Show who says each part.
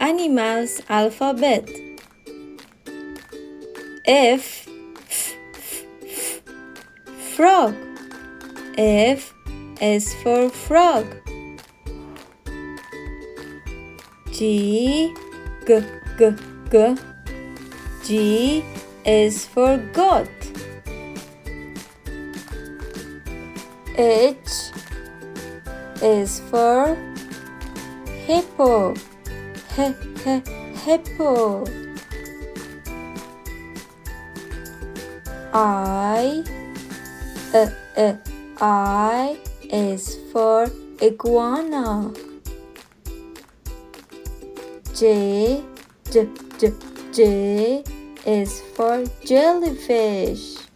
Speaker 1: animals alphabet. F, frog. F is for frog. G, g, g, g. G is for goat. H is for hippo. H, h, hippo. I is for iguana. J is for jellyfish.